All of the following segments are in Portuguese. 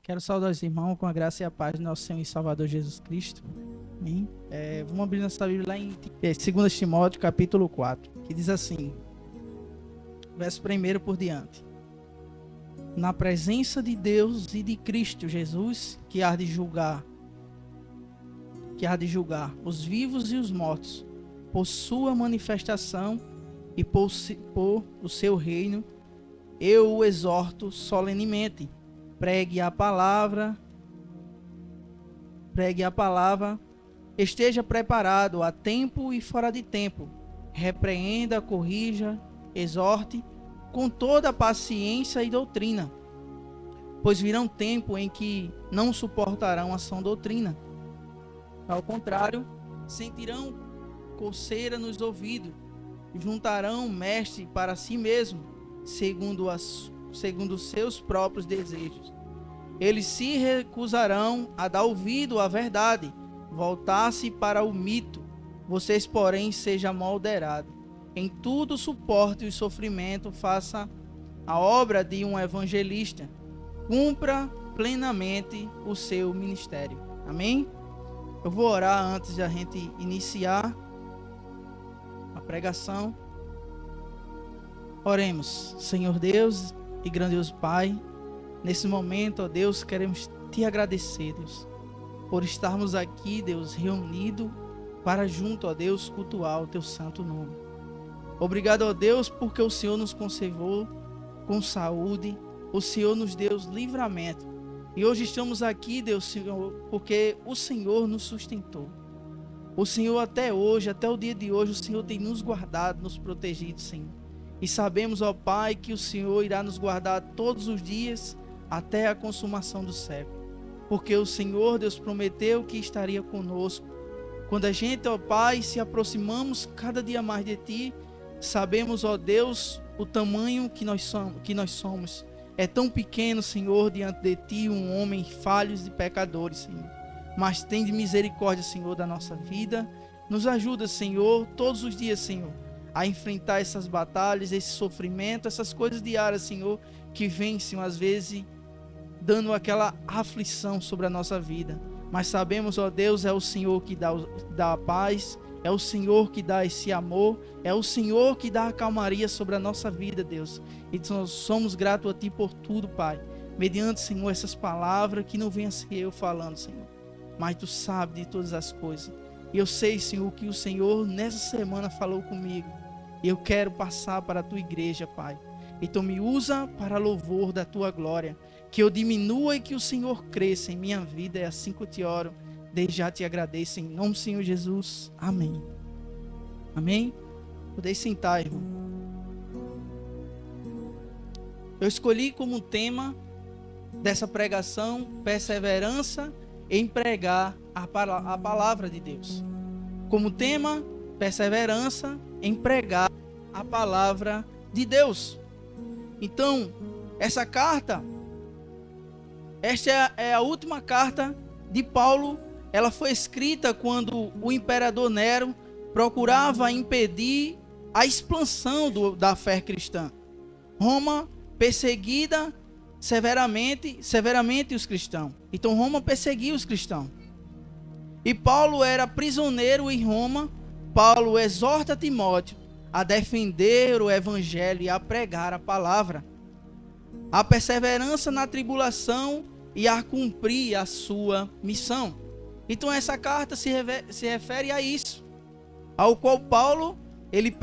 Quero saudar os irmãos com a graça e a paz do nosso Senhor e Salvador Jesus Cristo. Amém? Vamos abrir nossa Bíblia lá em 2 Timóteo, capítulo 4, que diz assim, verso 1 por diante. Na presença de Deus e de Cristo Jesus, que há de julgar os vivos e os mortos, por sua manifestação e por o seu reino, eu o exorto solenemente. Pregue a palavra, esteja preparado a tempo e fora de tempo. Repreenda, corrija, exorte com toda paciência e doutrina. Pois virá um tempo em que não suportarão a sã doutrina. Ao contrário, sentirão coceira nos ouvidos, juntarão mestre para si mesmo, segundo os seus próprios desejos. Eles se recusarão a dar ouvido à verdade, voltar-se para o mito. Vocês, porém, sejam moderados. Em tudo suporte o sofrimento, faça a obra de um evangelista, cumpra plenamente o seu ministério. Amém? Eu vou orar antes de a gente iniciar a pregação. Oremos. Senhor Deus e grandioso Pai, nesse momento, ó Deus, queremos te agradecer, Deus, por estarmos aqui, Deus, reunidos para junto, ó Deus, cultuar o teu santo nome. Obrigado, ó Deus, porque o Senhor nos conservou com saúde, o Senhor nos deu livramento. E hoje estamos aqui, Deus, Senhor, porque o Senhor nos sustentou. O Senhor até hoje, até o dia de hoje, o Senhor tem nos guardado, nos protegido, Senhor. E sabemos, ó Pai, que o Senhor irá nos guardar todos os dias até a consumação do século. Porque o Senhor, Deus, prometeu que estaria conosco. Quando a gente, ó Pai, se aproximamos cada dia mais de Ti, sabemos, ó Deus, o tamanho que nós somos. É tão pequeno, Senhor, diante de Ti, um homem falhos e pecadores, Senhor. Mas tem de misericórdia, Senhor, da nossa vida. Nos ajuda, Senhor, todos os dias, Senhor, a enfrentar essas batalhas, esse sofrimento, essas coisas diárias, Senhor, que vêm, Senhor, às vezes dando aquela aflição sobre a nossa vida. Mas sabemos, ó Deus, é o Senhor que dá a paz, é o Senhor que dá esse amor, é o Senhor que dá a calmaria sobre a nossa vida, Deus. E nós somos gratos a Ti por tudo, Pai. Mediante, Senhor, essas palavras, que não venha ser eu falando, Senhor, mas Tu sabes de todas as coisas. E eu sei, Senhor, que o Senhor nessa semana falou comigo. E eu quero passar para a Tua igreja, Pai. Então me usa para louvor da Tua glória. Que eu diminua e que o Senhor cresça em minha vida. É assim que eu te oro. Desde já te agradeço em nome do Senhor Jesus. Amém. Amém? Podem sentar, irmão. Eu escolhi como tema dessa pregação perseverança em pregar a palavra de Deus. Como tema, perseverança em pregar a palavra de Deus. Então, essa carta, esta é a última carta de Paulo. Ela foi escrita quando o imperador Nero procurava impedir a expansão da fé cristã. Roma perseguida severamente os cristãos. Então Roma perseguia os cristãos. E Paulo era prisioneiro em Roma. Paulo exorta Timóteo a defender o evangelho e a pregar a palavra, a perseverança na tribulação e a cumprir a sua missão. Então essa carta se refere a isso, ao qual Paulo ele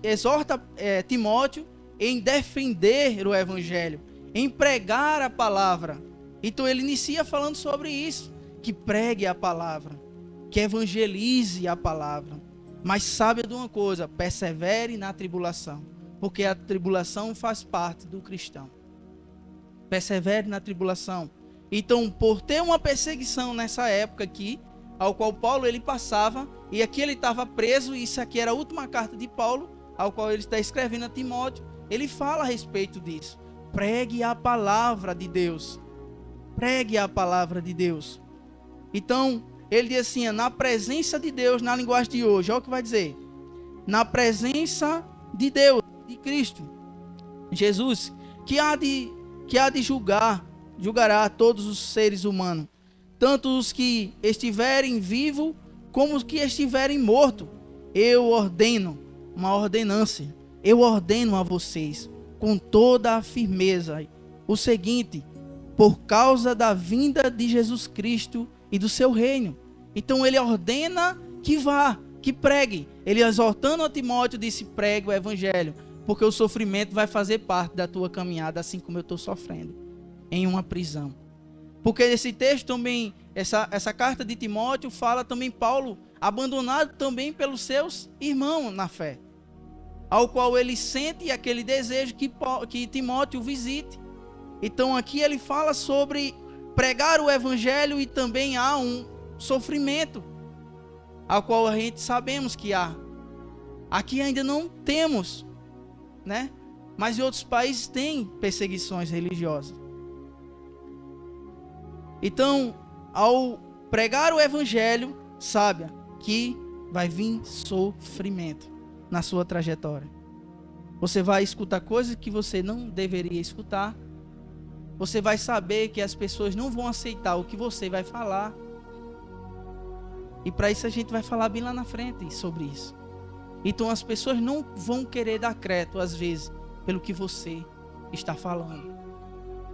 exorta Timóteo em defender o evangelho, em pregar a palavra. Então ele inicia falando sobre isso, que pregue a palavra, que evangelize a palavra. Mas saiba de uma coisa, persevere na tribulação, porque a tribulação faz parte do cristão. Persevere na tribulação. Então, por ter uma perseguição nessa época aqui, ao qual Paulo ele passava, e aqui ele estava preso, e isso aqui era a última carta de Paulo, ao qual ele está escrevendo a Timóteo, ele fala a respeito disso. Pregue a palavra de Deus. Pregue a palavra de Deus. Então, ele diz assim, na presença de Deus, na linguagem de hoje, olha o que vai dizer. Na presença de Deus, de Cristo, Jesus, que há de julgar julgará todos os seres humanos, tanto os que estiverem vivos como os que estiverem mortos. Eu ordeno uma ordenância. Eu ordeno a vocês com toda a firmeza o seguinte: por causa da vinda de Jesus Cristo e do seu reino. Então ele ordena que vá, que pregue. Ele, exortando a Timóteo, disse: pregue o evangelho, porque o sofrimento vai fazer parte da tua caminhada, assim como eu estou sofrendo em uma prisão. Porque esse texto também, essa carta de Timóteo, fala também Paulo, abandonado também pelos seus irmãos na fé, ao qual ele sente aquele desejo que Timóteo visite. Então aqui ele fala sobre pregar o evangelho, e também há um sofrimento, ao qual a gente sabemos que há. Aqui ainda não temos, né? Mas em outros países tem perseguições religiosas. Então, ao pregar o evangelho, saiba que vai vir sofrimento na sua trajetória. Você vai escutar coisas que você não deveria escutar. Você vai saber que as pessoas não vão aceitar o que você vai falar. E para isso a gente vai falar bem lá na frente sobre isso. Então as pessoas não vão querer dar crédito, às vezes, pelo que você está falando.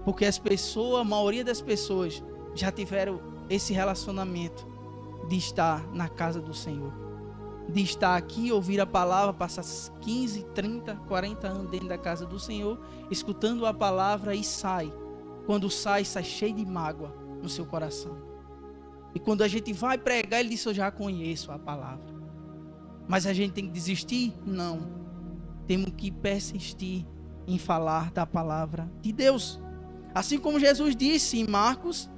Porque a maioria das pessoas já tiveram esse relacionamento de estar na casa do Senhor. De estar aqui, ouvir a palavra, passar 15, 30, 40 anos dentro da casa do Senhor, escutando a palavra, e sai. Quando sai cheio de mágoa no seu coração. E quando a gente vai pregar, ele diz: eu já conheço a palavra. Mas a gente tem que desistir? Não. Temos que persistir em falar da palavra de Deus. Assim como Jesus disse em Marcos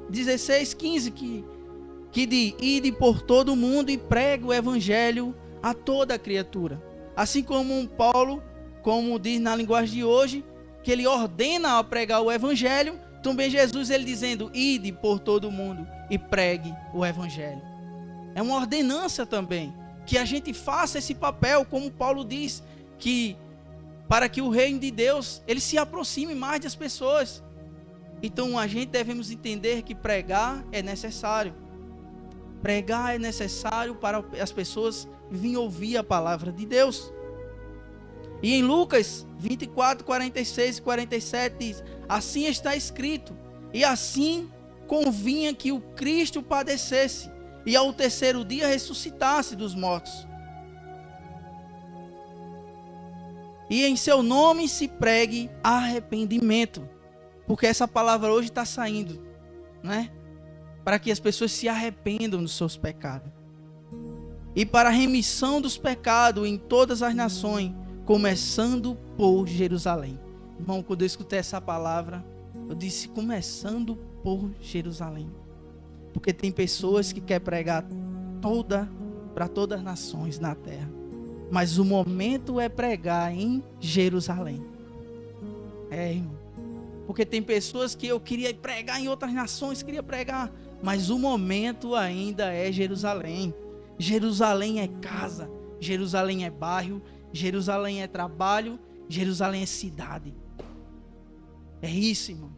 16, 15, que diz: ide por todo o mundo e pregue o evangelho a toda criatura. Assim como Paulo, como diz na linguagem de hoje, que ele ordena a pregar o evangelho, também Jesus, ele dizendo: ide por todo o mundo e pregue o evangelho. É uma ordenança também, que a gente faça esse papel, como Paulo diz, que para que o reino de Deus, ele se aproxime mais das pessoas. Então a gente devemos entender que pregar é necessário. Pregar é necessário para as pessoas virem ouvir a palavra de Deus. E em Lucas 24, 46 e 47 diz: assim está escrito, e assim convinha que o Cristo padecesse, e ao terceiro dia ressuscitasse dos mortos. E em seu nome se pregue arrependimento. Porque essa palavra hoje está saindo, né? Para que as pessoas se arrependam dos seus pecados. E para a remissão dos pecados em todas as nações, começando por Jerusalém. Irmão, quando eu escutei essa palavra, eu disse: começando por Jerusalém. Porque tem pessoas que querem pregar para todas as nações na terra. Mas o momento é pregar em Jerusalém. Irmão. Porque tem pessoas que eu queria pregar em outras nações, mas o momento ainda é Jerusalém. Jerusalém é casa, Jerusalém é bairro, Jerusalém é trabalho, Jerusalém é cidade. É isso, irmão.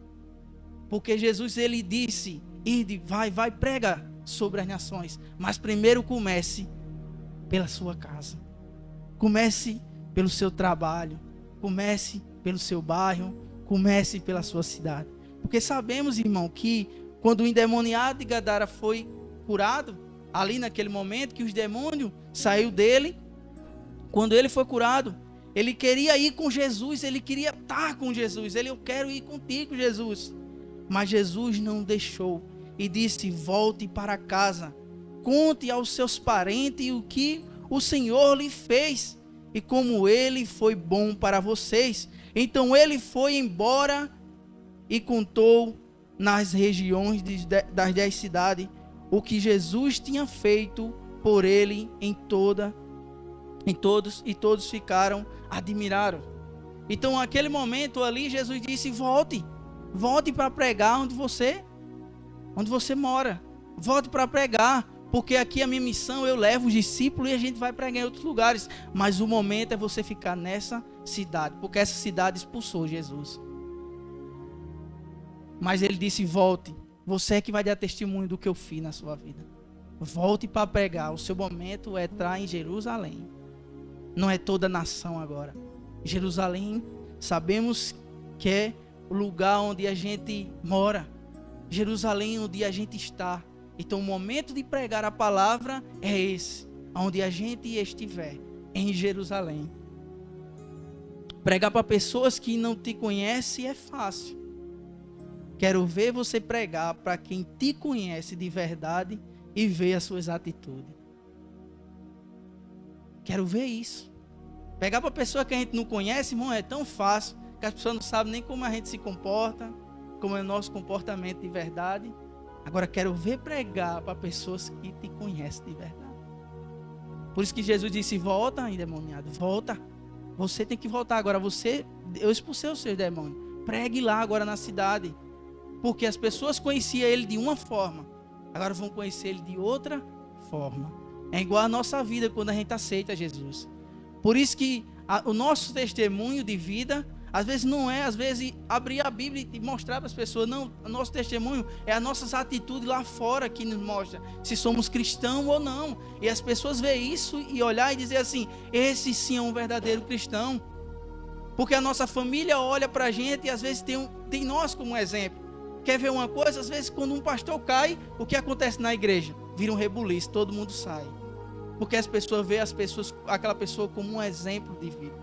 Porque Jesus, ele disse: ide, vai, prega sobre as nações. Mas primeiro comece pela sua casa. Comece pelo seu trabalho. Comece pelo seu bairro. Comece pela sua cidade. Porque sabemos, irmão, que quando o endemoniado de Gadara foi curado, ali naquele momento que os demônios saíram dele, quando ele foi curado, ele queria ir com Jesus, ele queria estar com Jesus. Eu quero ir contigo, Jesus. Mas Jesus não deixou e disse: volte para casa, conte aos seus parentes o que o Senhor lhe fez e como ele foi bom para vocês. Então ele foi embora e contou nas regiões das 10 cidades o que Jesus tinha feito por ele em todos, e todos ficaram admirados. Então naquele momento ali Jesus disse: volte para pregar onde você mora, volte para pregar, porque aqui a minha missão, eu levo os discípulos e a gente vai pregar em outros lugares, mas o momento é você ficar nessa cidade, porque essa cidade expulsou Jesus. Mas ele disse: volte. Você é que vai dar testemunho do que eu fiz na sua vida. Volte para pregar. O seu momento é entrar em Jerusalém. Não é toda a nação agora. Jerusalém, sabemos que é o lugar onde a gente mora. Jerusalém, onde a gente está. Então o momento de pregar a palavra é esse, onde a gente estiver, em Jerusalém. Pregar para pessoas que não te conhecem é fácil. Quero ver você pregar para quem te conhece de verdade e ver as suas atitudes. Quero ver isso. Pegar para pessoa que a gente não conhece, irmão, é tão fácil que as pessoas não sabem nem como a gente se comporta, como é o nosso comportamento de verdade. Agora quero ver pregar para pessoas que te conhecem de verdade. Por isso que Jesus disse: volta, endemoniado, volta. Você tem que voltar agora. Eu expulsei os seus demônios. Pregue lá agora na cidade. Porque as pessoas conheciam ele de uma forma, agora vão conhecer ele de outra forma. É igual a nossa vida quando a gente aceita Jesus. Por isso que o nosso testemunho de vida, às vezes não é, às vezes abrir a Bíblia e mostrar para as pessoas. Não, o nosso testemunho é as nossas atitudes lá fora que nos mostra se somos cristãos ou não. E as pessoas veem isso e olhar e dizer assim: esse sim é um verdadeiro cristão. Porque a nossa família olha para a gente e às vezes tem nós como exemplo. Quer ver uma coisa? Às vezes quando um pastor cai, o que acontece na igreja? Vira um rebuliço, todo mundo sai. Porque as pessoas veem aquela pessoa como um exemplo de vida.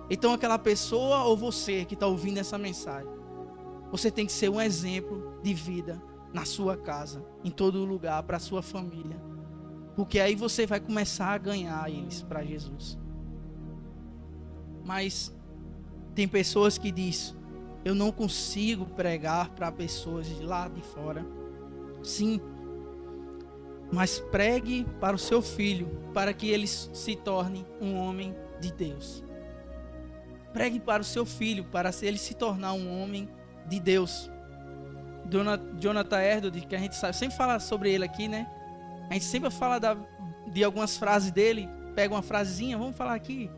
Então aquela pessoa ou você que está ouvindo essa mensagem, você tem que ser um exemplo de vida na sua casa, em todo lugar, para a sua família. Porque aí você vai começar a ganhar eles para Jesus. Mas tem pessoas que dizem: eu não consigo pregar para pessoas de lá de fora. Sim, mas pregue para o seu filho, para que ele se torne um homem de Deus. Pregue para o seu filho, para ele se tornar um homem de Deus. Jonathan Edwards, que a gente sabe, sempre fala sobre ele aqui, né? A gente sempre fala de algumas frases dele, pega uma frasezinha, vamos falar aqui.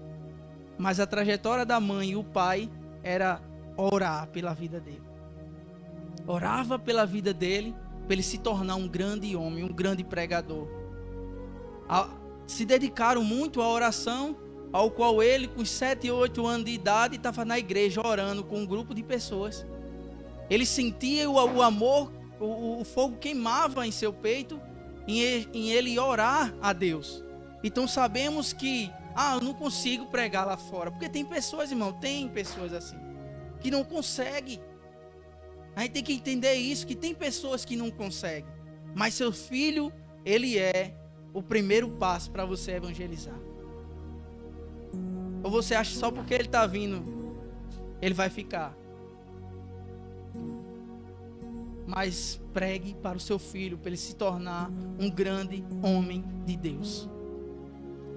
Mas a trajetória da mãe e o pai era orar pela vida dele. Orava pela vida dele, para ele se tornar um grande homem, um grande pregador. Se dedicaram muito à oração, ao qual ele, com 7 e 8 anos de idade, estava na igreja orando com um grupo de pessoas. Ele sentia o amor, o fogo queimava em seu peito, em ele orar a Deus. Então sabemos que, eu não consigo pregar lá fora, porque tem pessoas, irmão, tem pessoas assim, que não conseguem. A gente tem que entender isso, que tem pessoas que não conseguem. Mas seu filho, ele é o primeiro passo para você evangelizar. Ou você acha que só porque ele está vindo, ele vai ficar? Mas pregue para o seu filho, para ele se tornar um grande homem de Deus.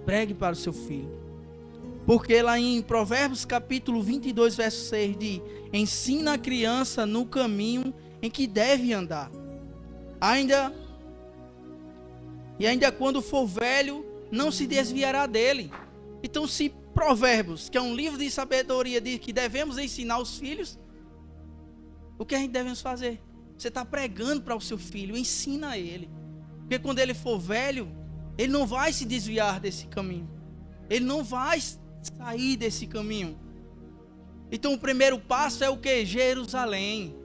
Pregue para o seu filho. Porque lá em Provérbios capítulo 22, verso 6 diz: ensina a criança no caminho em que deve andar. Ainda quando for velho, não se desviará dele. Então, se Provérbios, que é um livro de sabedoria, diz que devemos ensinar os filhos, o que a gente deve fazer? Você está pregando para o seu filho, ensina ele. Porque quando ele for velho, ele não vai se desviar desse caminho. Ele não vai sair desse caminho. Então o primeiro passo é o que? Jerusalém.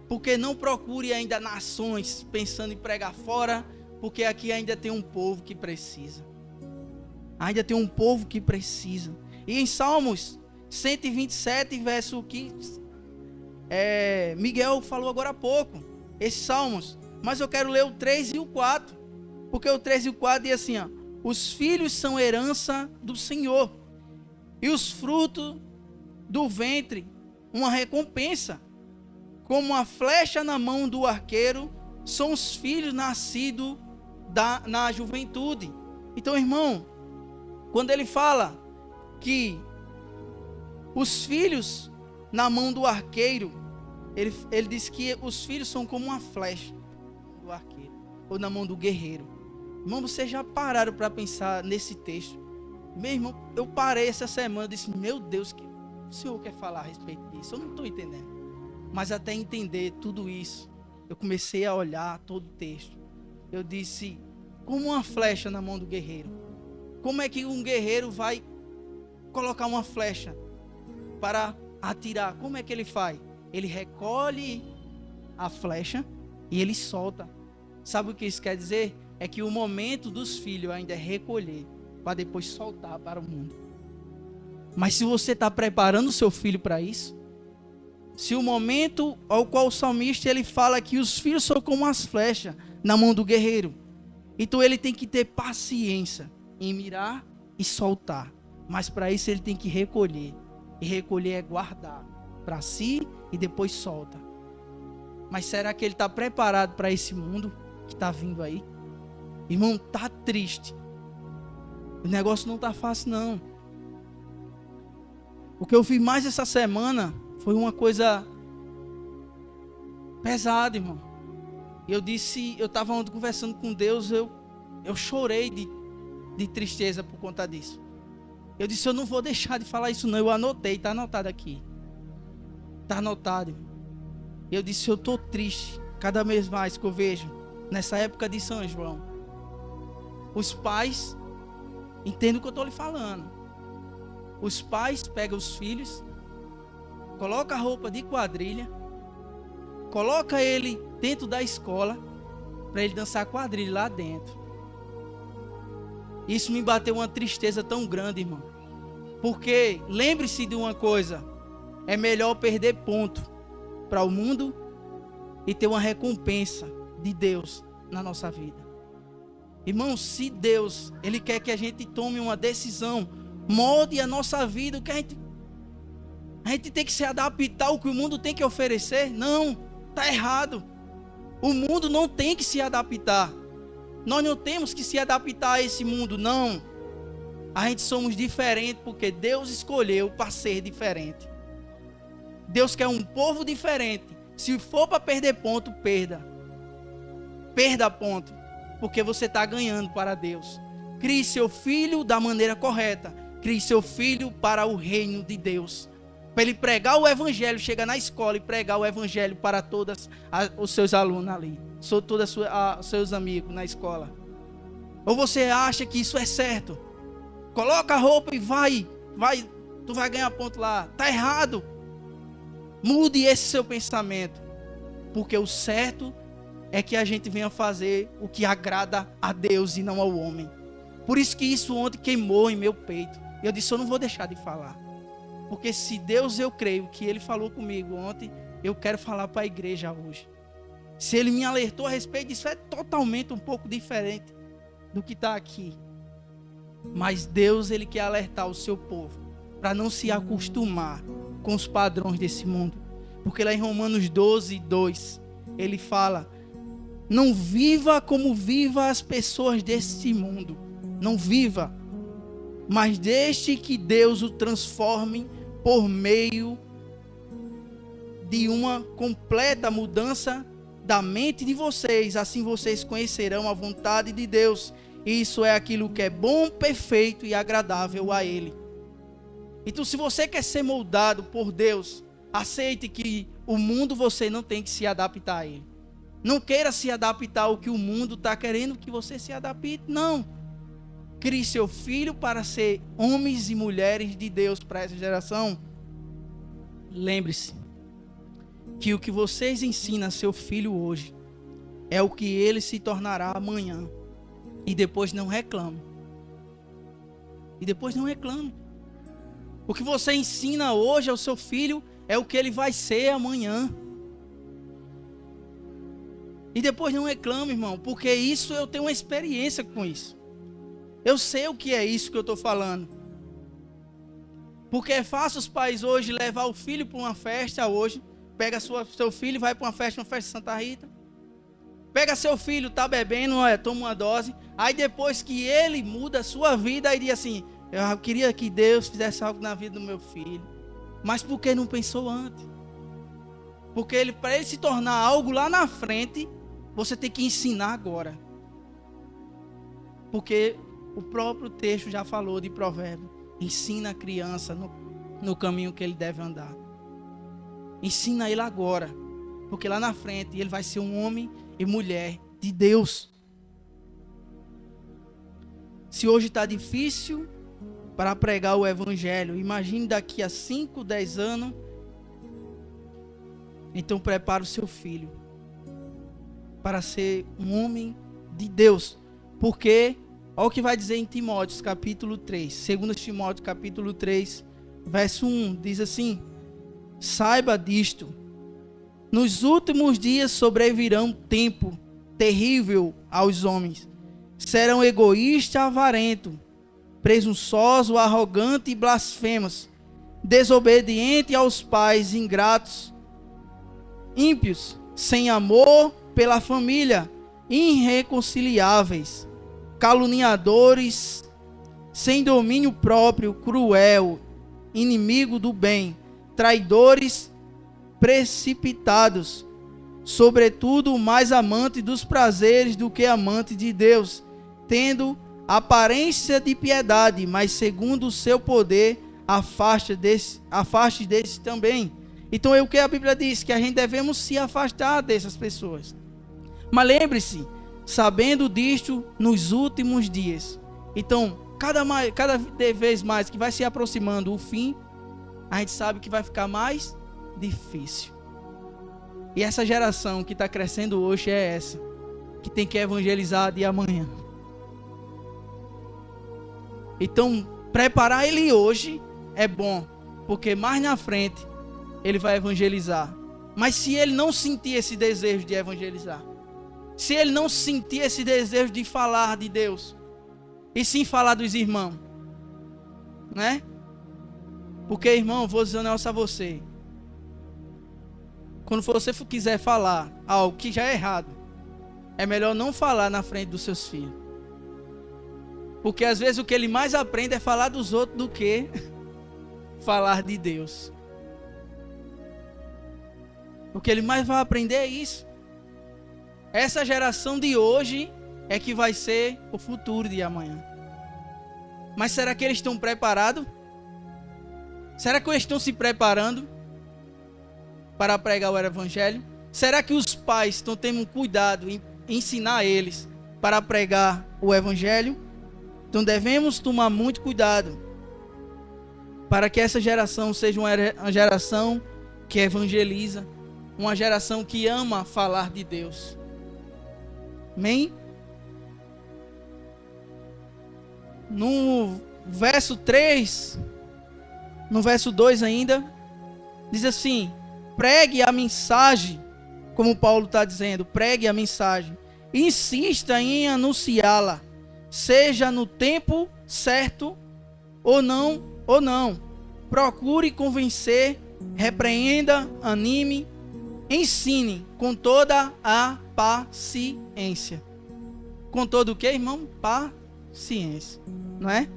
Porque não procure ainda nações pensando em pregar fora, porque aqui ainda tem um povo que precisa. Ainda tem um povo que precisa. E em Salmos 127, verso 15, Miguel falou agora há pouco, esses Salmos, mas eu quero ler o 3 e o 4, porque o 3 e o 4 diz assim, os filhos são herança do Senhor, e os frutos do ventre, uma recompensa, como a flecha na mão do arqueiro, são os filhos nascidos na juventude. Então, irmão, quando ele fala que os filhos na mão do arqueiro, ele diz que os filhos são como uma flecha do arqueiro, ou na mão do guerreiro. Irmão, vocês já pararam para pensar nesse texto? Meu irmão, eu parei essa semana e disse, meu Deus, o senhor quer falar a respeito disso? Eu não estou entendendo. Mas até entender tudo isso, eu comecei a olhar todo o texto. Eu disse, como uma flecha na mão do guerreiro. Como é que um guerreiro vai colocar uma flecha para atirar? Como é que ele faz? Ele recolhe a flecha e ele solta. Sabe o que isso quer dizer? É que o momento dos filhos ainda é recolher, para depois soltar para o mundo. Mas se você está preparando o seu filho para isso, se o momento ao qual o salmista ele fala que os filhos são como as flechas na mão do guerreiro, então ele tem que ter paciência em mirar e soltar. Mas para isso ele tem que recolher. E recolher é guardar para si e depois solta. Mas será que ele está preparado para esse mundo que está vindo aí? Irmão, tá triste. O negócio não tá fácil, não. O que eu vi mais essa semana foi uma coisa pesada, irmão. Eu estava ontem conversando com Deus, eu chorei de tristeza por conta disso. Eu disse, eu não vou deixar de falar isso não. Eu anotei, está anotado aqui. Está anotado, irmão. Eu disse, eu estou triste cada vez mais que eu vejo nessa época de São João. Os pais entendem o que eu estou lhe falando. Os pais pegam os filhos, colocam a roupa de quadrilha, coloca ele dentro da escola para ele dançar quadrilha lá dentro. Isso me bateu uma tristeza tão grande, irmão. Porque lembre-se de uma coisa, é melhor perder ponto para o mundo e ter uma recompensa de Deus na nossa vida. Irmão, se Deus, Ele quer que a gente tome uma decisão, molde a nossa vida, o que a gente tem que se adaptar ao que o mundo tem que oferecer? Não, está errado. O mundo não tem que se adaptar. Nós não temos que se adaptar a esse mundo, não. A gente somos diferentes porque Deus escolheu para ser diferente. Deus quer um povo diferente. Se for para perder ponto, perda. Perda ponto. Porque você está ganhando para Deus. Crie seu filho da maneira correta. Crie seu filho para o reino de Deus. Para ele pregar o evangelho, chegar na escola e pregar o evangelho para todos os seus alunos ali. Todos os seus amigos na escola. Ou você acha que isso é certo? Coloca a roupa e vai, tu vai ganhar ponto lá. Está errado. Mude esse seu pensamento. Porque o certo é que a gente venha fazer o que agrada a Deus e não ao homem. Por isso que isso ontem queimou em meu peito. Eu disse, eu não vou deixar de falar. Porque se Deus, eu creio que Ele falou comigo ontem, eu quero falar para a igreja hoje. Se Ele me alertou a respeito disso, é totalmente um pouco diferente do que está aqui. Mas Deus, Ele quer alertar o seu povo para não se acostumar com os padrões desse mundo. Porque lá em Romanos 12, 2, Ele fala, não viva como viva as pessoas desse mundo. Não viva. Mas deixe que Deus o transforme por meio de uma completa mudança da mente de vocês. Assim vocês conhecerão a vontade de Deus. Isso é aquilo que é bom, perfeito e agradável a Ele. Então, se você quer ser moldado por Deus, aceite que o mundo você não tem que se adaptar a ele. Não queira se adaptar ao que o mundo está querendo que você se adapte. Não. Crie seu filho para ser homens e mulheres de Deus para essa geração. Lembre-se que o que vocês ensinam a seu filho hoje é o que ele se tornará amanhã. E depois não reclame. O que você ensina hoje ao seu filho é o que ele vai ser amanhã. E depois não reclame, irmão, porque isso eu tenho uma experiência com isso. Eu sei o que é isso que eu estou falando. Porque é fácil os pais hoje levar o filho para uma festa hoje. Pega seu filho e vai para uma festa de Santa Rita. Pega seu filho, tá bebendo, toma uma dose. Aí depois que ele muda a sua vida, aí diz assim, eu queria que Deus fizesse algo na vida do meu filho. Mas por que não pensou antes? Porque para ele se tornar algo lá na frente, você tem que ensinar agora. Porque o próprio texto já falou de provérbio. Ensina a criança no caminho que ele deve andar. Ensina ele agora, porque lá na frente ele vai ser um homem e mulher de Deus. Se hoje está difícil para pregar o evangelho, imagine daqui a 5, 10 anos. Então prepare o seu filho para ser um homem de Deus. Porque, olha o que vai dizer em Timóteo, capítulo 3. 2 Timóteo, capítulo 3, verso 1. Diz assim: saiba disto, nos últimos dias sobrevirá um tempo terrível aos homens. Serão egoístas, avarentos, presunçosos, arrogantes e blasfemos, desobedientes aos pais, ingratos, ímpios, sem amor pela família, irreconciliáveis, caluniadores, sem domínio próprio, cruel, inimigo do bem, traidores, precipitados, sobretudo mais amante dos prazeres do que amante de Deus, tendo aparência de piedade, mas segundo o seu poder, afaste desse também. Então é o que a Bíblia diz, que a gente devemos se afastar dessas pessoas. Mas lembre-se, sabendo disto nos últimos dias. Então, cada vez mais que vai se aproximando o fim, a gente sabe que vai ficar mais difícil. E essa geração que está crescendo hoje é essa, que tem que evangelizar de amanhã. Então, preparar ele hoje é bom, porque mais na frente ele vai evangelizar. Mas se ele não sentir esse desejo de evangelizar, se ele não sentir esse desejo de falar de Deus, e sim falar dos irmãos, né? Porque, irmão, vou dizer um negócio a você. Quando você quiser falar algo que já é errado, é melhor não falar na frente dos seus filhos. Porque às vezes o que ele mais aprende é falar dos outros do que falar de Deus. O que ele mais vai aprender é isso. Essa geração de hoje é que vai ser o futuro de amanhã. Mas será que eles estão preparados? Será que eles estão se preparando para pregar o evangelho? Será que os pais estão tendo cuidado em ensinar eles para pregar o evangelho? Então devemos tomar muito cuidado para que essa geração seja uma geração que evangeliza, uma geração que ama falar de Deus. Amém? No verso 3, no verso 2 ainda, diz assim: pregue a mensagem, como Paulo está dizendo, pregue a mensagem, insista em anunciá-la, seja no tempo certo ou não, procure convencer, repreenda, anime, ensine com toda a paciência. Com todo o que, irmão? Paciência, não é?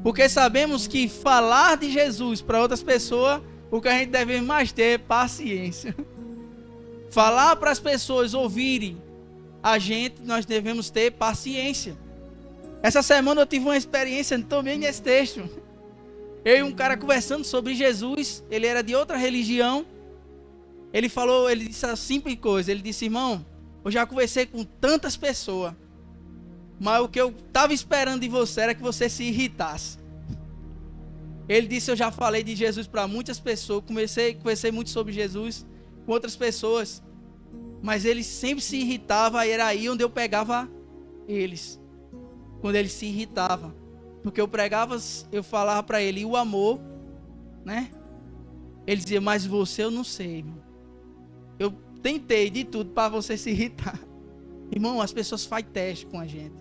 Porque sabemos que falar de Jesus para outras pessoas, o que a gente deve mais ter é paciência. Falar para as pessoas ouvirem a gente, nós devemos ter paciência. Essa semana eu tive uma experiência também nesse texto. Eu e um cara conversando sobre Jesus, ele era de outra religião. Ele disse a simples coisa, ele disse: irmão, eu já conversei com tantas pessoas, mas o que eu estava esperando de você era que você se irritasse. Ele disse: eu já falei de Jesus para muitas pessoas, conversei muito sobre Jesus com outras pessoas, mas ele sempre se irritava, e era aí onde eu pegava eles, quando ele se irritava, porque eu pregava, eu falava para ele, e o amor, né? Ele dizia: mas você eu não sei, irmão. Eu tentei de tudo para você se irritar. Irmão, as pessoas fazem teste com a gente.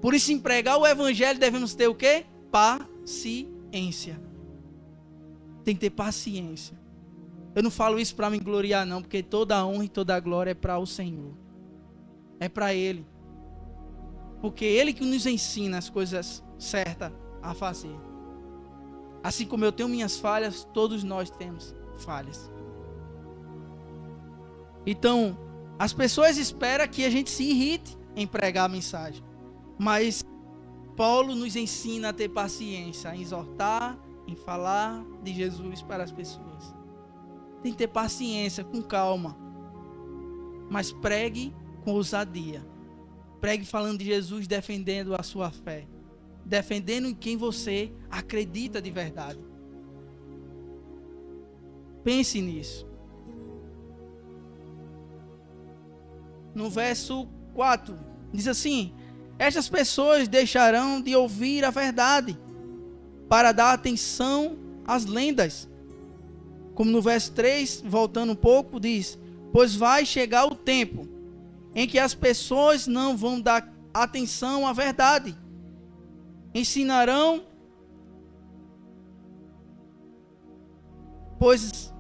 Por isso, em pregar o evangelho, devemos ter o quê? Paciência. Tem que ter paciência. Eu não falo isso para me gloriar, não, porque toda a honra e toda a glória é para o Senhor. É para Ele. Porque Ele que nos ensina as coisas certas a fazer. Assim como eu tenho minhas falhas, todos nós temos falhas. Então, as pessoas esperam que a gente se irrite em pregar a mensagem. Mas Paulo nos ensina a ter paciência, a exortar, em falar de Jesus para as pessoas. Tem que ter paciência, com calma. Mas pregue com ousadia. Pregue falando de Jesus, defendendo a sua fé. Defendendo em quem você acredita de verdade. Pense nisso. No verso 4, diz assim: estas pessoas deixarão de ouvir a verdade para dar atenção às lendas. Como no verso 3, voltando um pouco, diz: pois vai chegar o tempo em que as pessoas não vão dar atenção à verdade. Ensinarão, pois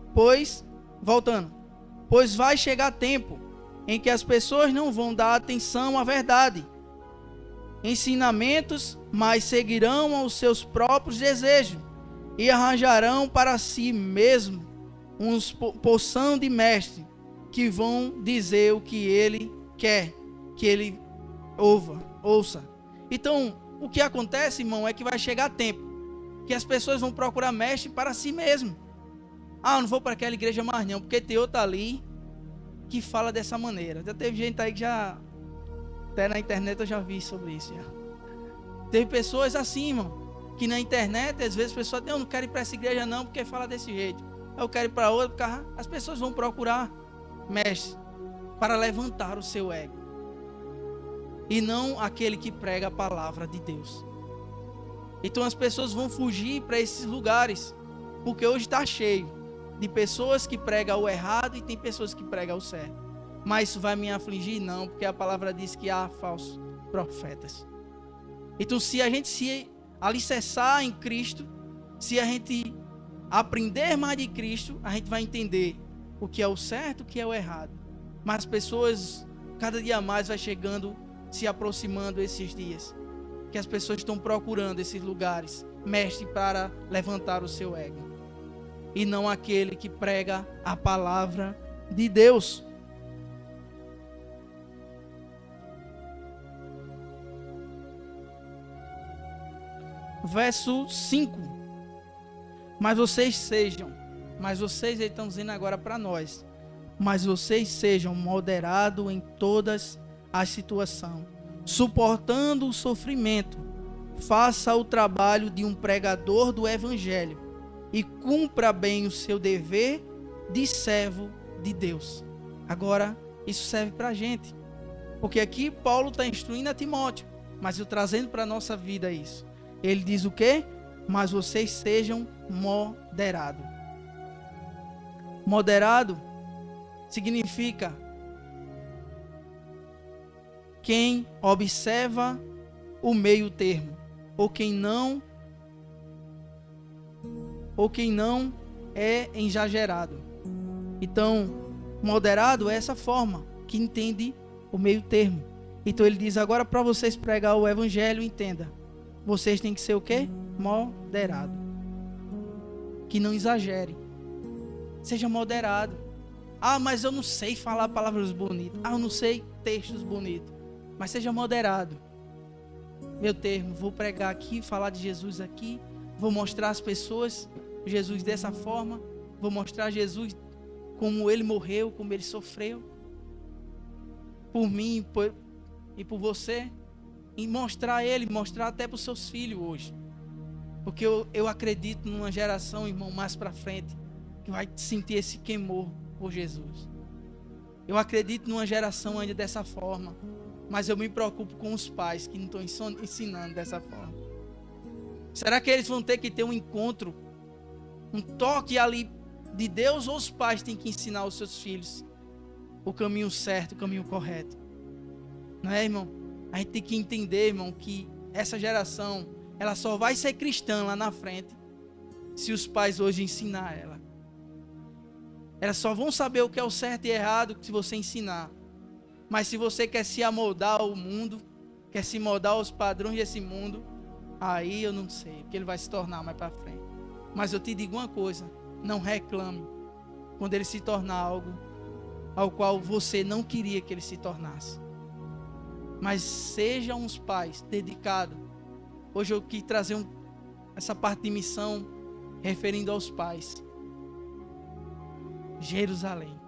vai chegar tempo em que as pessoas não vão dar atenção à verdade. Ensinamentos, mas seguirão aos seus próprios desejos e arranjarão para si mesmo uns porção de mestre que vão dizer o que ele quer que ele ouça. Então, o que acontece, irmão, é que vai chegar tempo que as pessoas vão procurar mestre para si mesmo. Ah, eu não vou para aquela igreja mais não, porque tem outra ali que fala dessa maneira. Já teve gente aí que já, até na internet eu já vi sobre isso. Já. Teve pessoas assim, irmão, que na internet, às vezes, a pessoa diz: eu não quero ir para essa igreja não, porque fala desse jeito. Eu quero ir para outra, porque as pessoas vão procurar mestre para levantar o seu ego. E não aquele que prega a palavra de Deus. Então as pessoas vão fugir para esses lugares, porque hoje está cheio de pessoas que pregam o errado e tem pessoas que pregam o certo. Mas isso vai me afligir? Não, porque a palavra diz que há falsos profetas. Então, se a gente se alicerçar em Cristo, se a gente aprender mais de Cristo, a gente vai entender o que é o certo, o que é o errado. Mas as pessoas, cada dia mais vai chegando, se aproximando esses dias, que as pessoas estão procurando esses lugares, mestre para levantar o seu ego. E não aquele que prega a palavra de Deus. Verso 5. Mas vocês estão dizendo agora para nós, mas vocês sejam moderados em todas as situações, suportando o sofrimento, faça o trabalho de um pregador do evangelho e cumpra bem o seu dever de servo de Deus. Agora, isso serve para a gente, porque aqui Paulo está instruindo a Timóteo, mas eu trazendo para a nossa vida isso. Ele diz o quê? Mas vocês sejam moderados. Moderado significa quem observa o meio termo, ou quem não é exagerado. Então, moderado é essa forma que entende o meio termo. Então ele diz agora para vocês pregar o evangelho, entenda. Vocês têm que ser o quê? Moderado. Que não exagere. Seja moderado. Ah, mas eu não sei falar palavras bonitas. Ah, eu não sei textos bonitos. Mas seja moderado. Meu termo, vou pregar aqui, falar de Jesus aqui. Vou mostrar às pessoas Jesus dessa forma. Vou mostrar Jesus como ele morreu, como ele sofreu. Por mim e por você. E mostrar ele, mostrar até para os seus filhos hoje. Porque eu acredito numa geração, irmão, mais para frente, que vai sentir esse queimor por Jesus. Eu acredito numa geração ainda dessa forma. Mas eu me preocupo com os pais que não estão ensinando dessa forma. Será que eles vão ter que ter um encontro, um toque ali de Deus, ou os pais têm que ensinar os seus filhos o caminho certo, o caminho correto? Não é, irmão? A gente tem que entender, irmão, que essa geração, ela só vai ser cristã lá na frente se os pais hoje ensinar ela. Elas só vão saber o que é o certo e errado se você ensinar. Mas se você quer se amoldar ao mundo, quer se moldar aos padrões desse mundo, aí eu não sei, porque ele vai se tornar mais para frente. Mas eu te digo uma coisa, não reclame quando ele se tornar algo ao qual você não queria que ele se tornasse. Mas sejam uns pais dedicados. Hoje eu quis trazer essa parte de missão referindo aos pais. Jerusalém.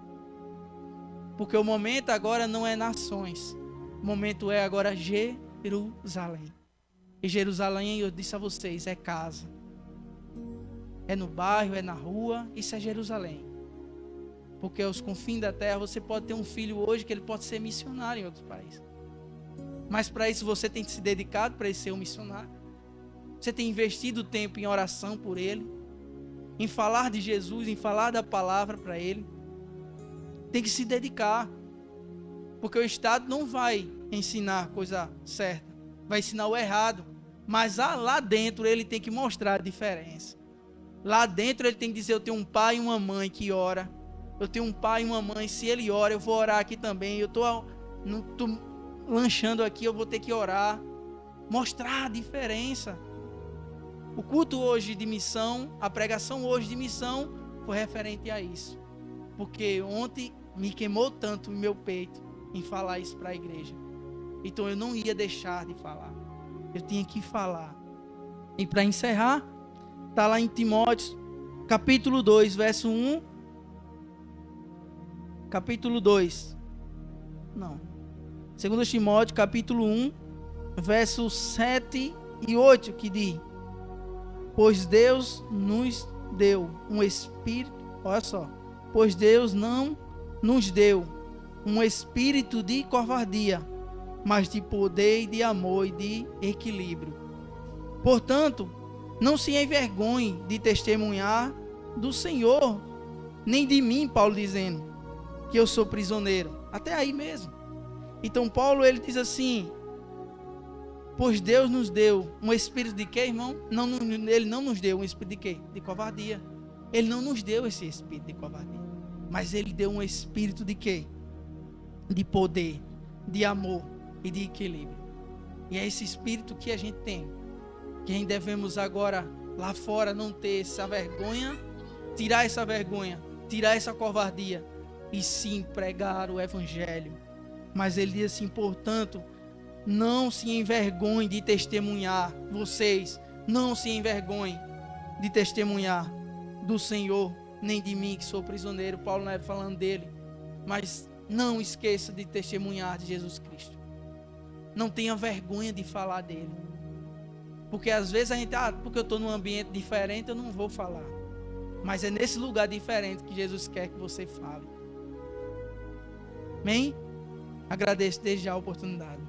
Porque o momento agora não é nações. O momento é agora Jerusalém. E Jerusalém, eu disse a vocês, é casa. É no bairro, é na rua, isso é Jerusalém. Porque aos confins da terra, você pode ter um filho hoje que ele pode ser missionário em outro país. Mas para isso você tem que se dedicado para ele ser um missionário. Você tem investido tempo em oração por ele, em falar de Jesus, em falar da palavra para ele. Tem que se dedicar. Porque o Estado não vai ensinar a coisa certa, vai ensinar o errado. Mas lá dentro ele tem que mostrar a diferença. Lá dentro ele tem que dizer: eu tenho um pai e uma mãe que ora. Eu tenho um pai e uma mãe, se ele ora, eu vou orar aqui também. Eu estou lanchando aqui, eu vou ter que orar. Mostrar a diferença. O culto hoje de missão, a pregação hoje de missão, foi referente a isso. Porque ontem me queimou tanto no meu peito em falar isso para a igreja. Então eu não ia deixar de falar. Eu tinha que falar. E para encerrar, está lá em Timóteo, capítulo 2, verso 1. Capítulo 2. Não. 2 Timóteo, capítulo 1, versos 7 e 8, que diz: pois Deus nos deu um espírito, olha só, pois Deus não nos deu um espírito de covardia, mas de poder e de amor e de equilíbrio. Portanto, não se envergonhe de testemunhar do Senhor, nem de mim, Paulo dizendo que eu sou prisioneiro. Até aí mesmo. Então Paulo, ele diz assim: pois Deus nos deu um espírito de quê, irmão? Ele não nos deu um espírito de quê? De covardia. Ele não nos deu esse espírito de covardia. Mas ele deu um espírito de quê? De poder, de amor e de equilíbrio. E é esse espírito que a gente tem. Quem devemos agora, lá fora, não ter essa vergonha, tirar essa vergonha, tirar essa covardia e sim pregar o evangelho. Mas ele diz assim: portanto, não se envergonhem de testemunhar, vocês, não se envergonhem de testemunhar do Senhor, nem de mim que sou prisioneiro. Paulo não é falando dele, mas não esqueça de testemunhar de Jesus Cristo. Não tenha vergonha de falar dele. Porque às vezes a gente, porque eu estou num ambiente diferente, eu não vou falar. Mas é nesse lugar diferente que Jesus quer que você fale. Amém? Agradeço desde já a oportunidade.